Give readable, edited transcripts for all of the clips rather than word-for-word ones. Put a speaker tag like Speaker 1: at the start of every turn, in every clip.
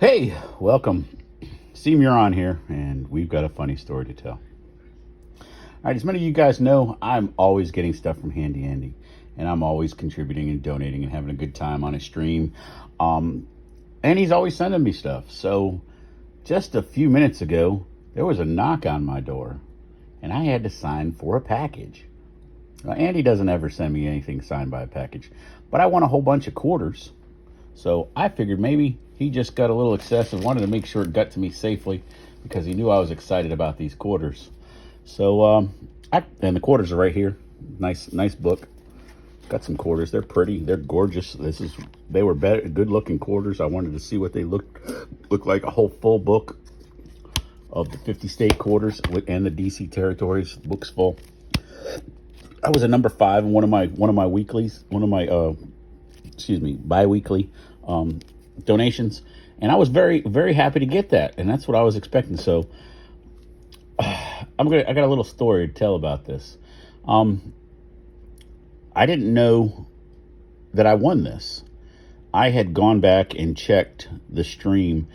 Speaker 1: Hey, welcome. Steve Muron here, and we've got a funny story to tell. All right, as many of you guys know, I'm always getting stuff from Handy Andy, and I'm always contributing and donating and having a good time on his stream. Um, and he's always sending me stuff. So just a few minutes ago, there was a knock on my door, and I had to sign for a package. Now, Andy doesn't ever send me anything signed by a package, but I want a whole bunch of quarters. So I figured maybe he just got a little excessive, wanted to make sure it got to me safely because he knew I was excited about these quarters. So, and the quarters are right here. Nice book. Got some quarters. They're pretty. They're gorgeous. They were better, good looking quarters. I wanted to see what they look like. A whole full book of the 50 state quarters and the DC territories. Book's full. I was at number 5 in one of my weeklies, bi-weekly donations, and I was very very happy to get that, and that's what I was expecting. So I got a little story to tell about this. I didn't know that I won this. I had gone back and checked the stream,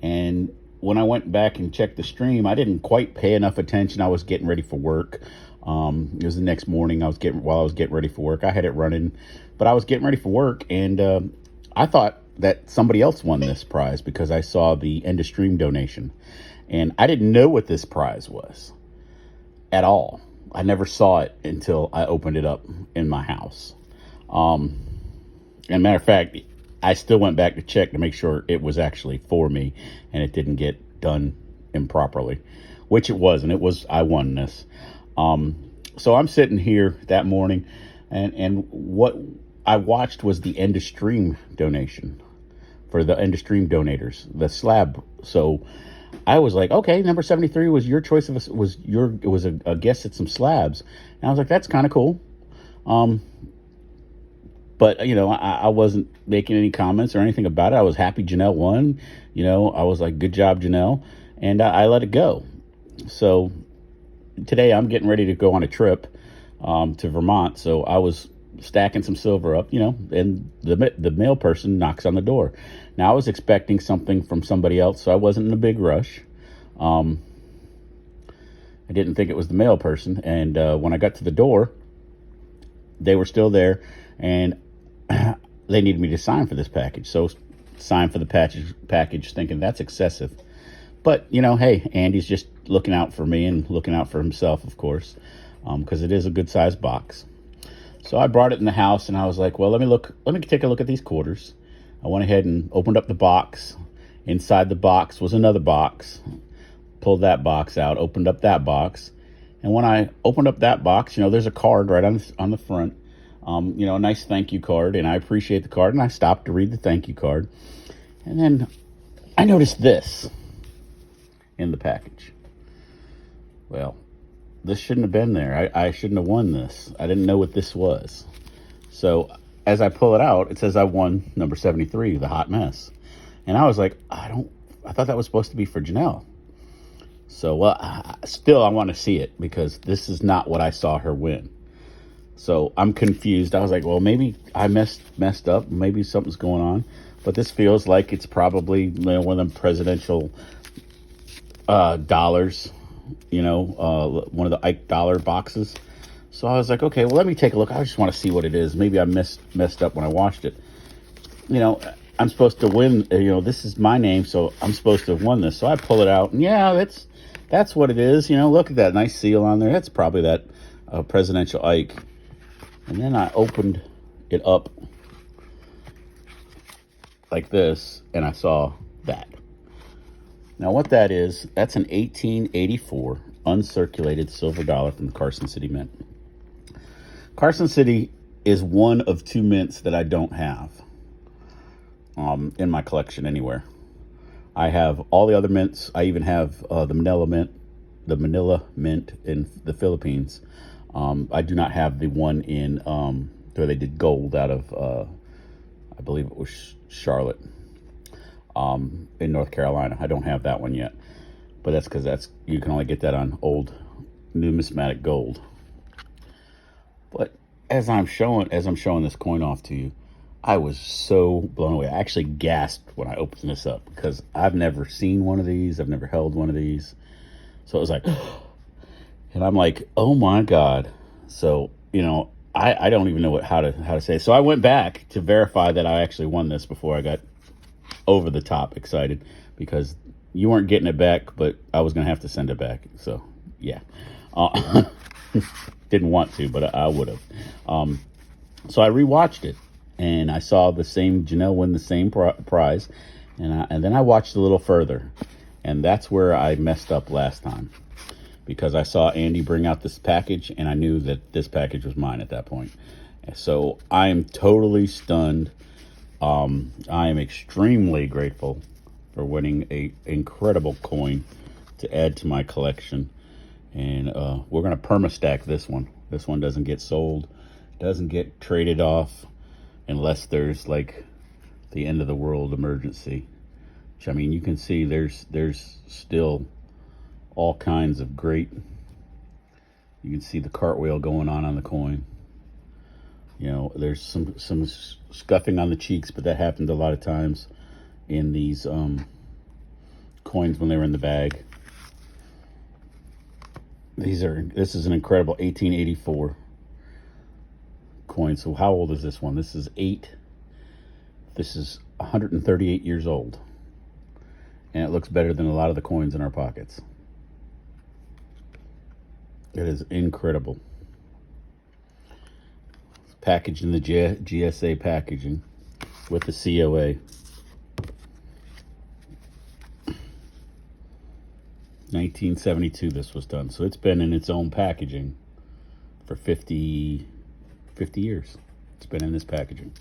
Speaker 1: and when I went back and checked the stream, I didn't quite pay enough attention. I was getting ready for work. It was the next morning. While I was getting ready for work, I had it running, but I was getting ready for work, and I thought that somebody else won this prize because I saw the end of stream donation, and I didn't know what this prize was at all. I never saw it until I opened it up in my house. And matter of fact, I still went back to check to make sure it was actually for me and it didn't get done improperly, which it wasn't. I won this. So I'm sitting here that morning, and what I watched was the end of stream donation for the end of stream donators, the slab. So I was like, okay, number 73 was your choice of a guess at some slabs. And I was like, that's kind of cool. But I wasn't making any comments or anything about it. I was happy Janelle won. I was like, good job, Janelle. And I let it go. So today I'm getting ready to go on a trip to Vermont. So I was stacking some silver up, and the mail person knocks on the door. Now I was expecting something from somebody else, so I wasn't in a big rush. I didn't think it was the mail person, and when I got to the door, they were still there, and they needed me to sign for this package. So sign for the package, thinking that's excessive. But hey, Andy's just looking out for me and looking out for himself, of course, because it is a good sized box. So I brought it in the house, and I was like, well, let me take a look at these quarters. I went ahead and opened up the box. Inside the box was another box. Pulled that box out, opened up that box. And when I opened up that box, there's a card right on the front. A nice thank you card, and I appreciate the card. And I stopped to read the thank you card. And then I noticed this in the package. Well, this shouldn't have been there. I shouldn't have won this. I didn't know what this was. So as I pull it out, it says I won number 73, the hot mess. And I was like, I thought that was supposed to be for Janelle. So, still I want to see it because this is not what I saw her win. So I'm confused. I was like, well, maybe I messed up. Maybe something's going on. But this feels like it's probably one of them presidential dollars, one of the Ike dollar boxes. So I was like, okay, well, let me take a look. I just want to see what it is. Maybe I messed up when I watched it. I'm supposed to win. This is my name, so I'm supposed to have won this. So I pull it out, and yeah, that's what it is. Look at that nice seal on there. That's probably that presidential Ike. And then I opened it up like this, and I saw that. Now, what that is, that's an 1884 uncirculated silver dollar from the Carson City Mint. Carson City is one of 2 mints that I don't have in my collection anywhere. I have all the other mints. I even have the Manila Mint in the Philippines. I do not have the one in where they did gold out of, I believe it was Charlotte. In North Carolina. I don't have that one yet, but that's because you can only get that on old numismatic gold. But as I'm showing this coin off to you, I was so blown away. I actually gasped when I opened this up because I've never seen one of these. I've never held one of these. So it was like, and I'm like, oh my God. So, I don't even know how to say it. So I went back to verify that I actually won this before I got over the top excited, because you weren't getting it back, but I was going to have to send it back. So, yeah. Uh, didn't want to, but I would have. So I rewatched it, and I saw the same Janelle win the same prize, and then I watched a little further, and that's where I messed up last time, because I saw Andy bring out this package, and I knew that this package was mine at that point. So I am totally stunned. I am extremely grateful for winning a incredible coin to add to my collection, and we're gonna perma stack this one. This one doesn't get sold, doesn't get traded off, unless there's like the end of the world emergency. Which, I mean, you can see there's still all kinds of great. You can see the cartwheel going on the coin. There's some scuffing on the cheeks, but that happened a lot of times in these coins when they were in the bag. This is an incredible 1884 coin. So how old is this one? This is 138 years old, and it looks better than a lot of the coins in our pockets. It is incredible. It's packaged in the GSA packaging with the COA. 1972 this was done, so it's been in its own packaging for 50 years. It's been in this packaging.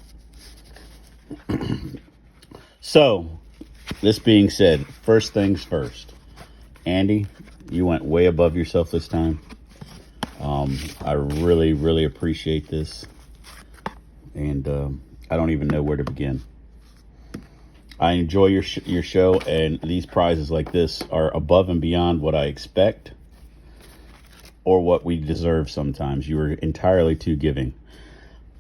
Speaker 1: So, this being said, first things first. Andy, you went way above yourself this time. I really, really appreciate this. And I don't even know where to begin. I enjoy your show, and these prizes like this are above and beyond what I expect or what we deserve sometimes. You are entirely too giving.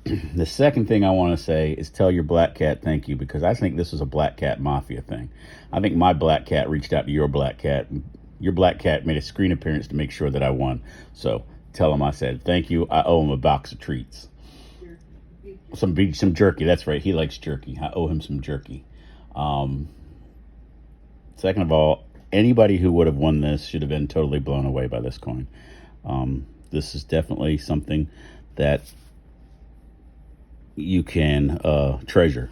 Speaker 1: The second thing I want to say is tell your black cat thank you, because I think this was a black cat mafia thing. I think my black cat reached out to your black cat. Your black cat made a screen appearance to make sure that I won. So tell him I said thank you. I owe him a box of treats. Some jerky. That's right. He likes jerky. I owe him some jerky. Second of all, anybody who would have won this should have been totally blown away by this coin. This is definitely something that you can treasure.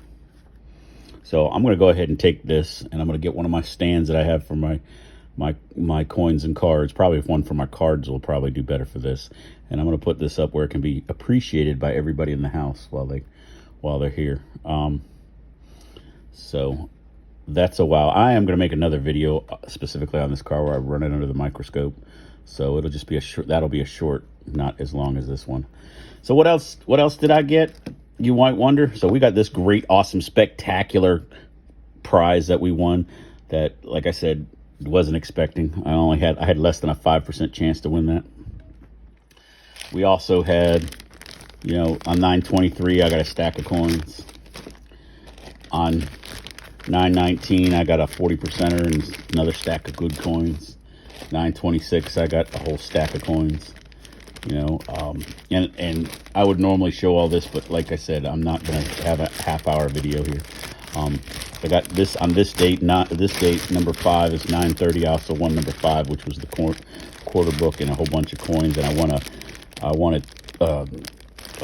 Speaker 1: So I'm going to go ahead and take this, and I'm going to get one of my stands that I have for my coins and cards. Probably one for my cards will probably do better for this. And I'm going to put this up where it can be appreciated by everybody in the house while they're here. So that's a wow. I am going to make another video specifically on this car where I run it under the microscope. So it'll just be that'll be a short, not as long as this one. So what else did I get? You might wonder. So we got this great, awesome, spectacular prize that we won that, like I said, wasn't expecting. I had less than a 5% chance to win that. We also had, on 923, I got a stack of coins. On 919, I got a 40%er and another stack of good coins. 926, I got a whole stack of coins. And I would normally show all this, but like I said, I'm not going to have a half-hour video here. I got this on this date. This date, number 5 is 930. I also won number 5, which was the quarter book and a whole bunch of coins. And I won a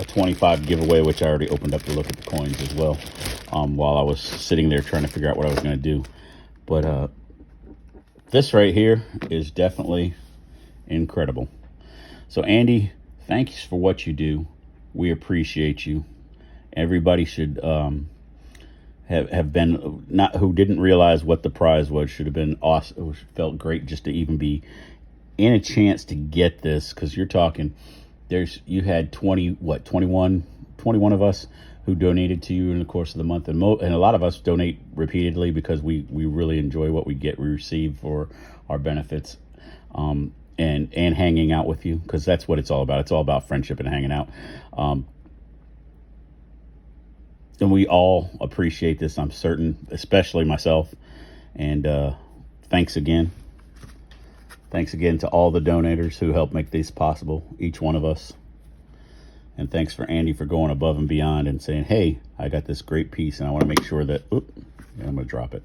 Speaker 1: 25 giveaway, which I already opened up to look at the coins as well, while I was sitting there trying to figure out what I was going to do. But this right here is definitely incredible. So Andy, thanks for what you do. We appreciate you. Everybody should have been, not who didn't realize what the prize was, should have been awesome. It felt great just to even be in a chance to get this, because you're talking, you had 21 of us who donated to you in the course of the month, and a lot of us donate repeatedly because we really enjoy what we receive for our benefits. And hanging out with you, because that's what it's all about. It's all about friendship and hanging out. And we all appreciate this, I'm certain, especially myself. And thanks again. Thanks again to all the donators who help make this possible, each one of us. And thanks for Andy for going above and beyond and saying, hey, I got this great piece and I want to make sure that, I'm going to drop it.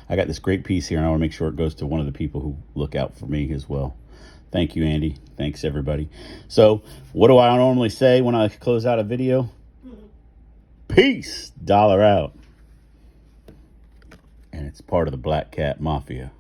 Speaker 1: I got this great piece here and I want to make sure it goes to one of the people who look out for me as well. Thank you, Andy. Thanks, everybody. So what do I normally say when I close out a video? Peace. Dollar out. And it's part of the Black Cat Mafia.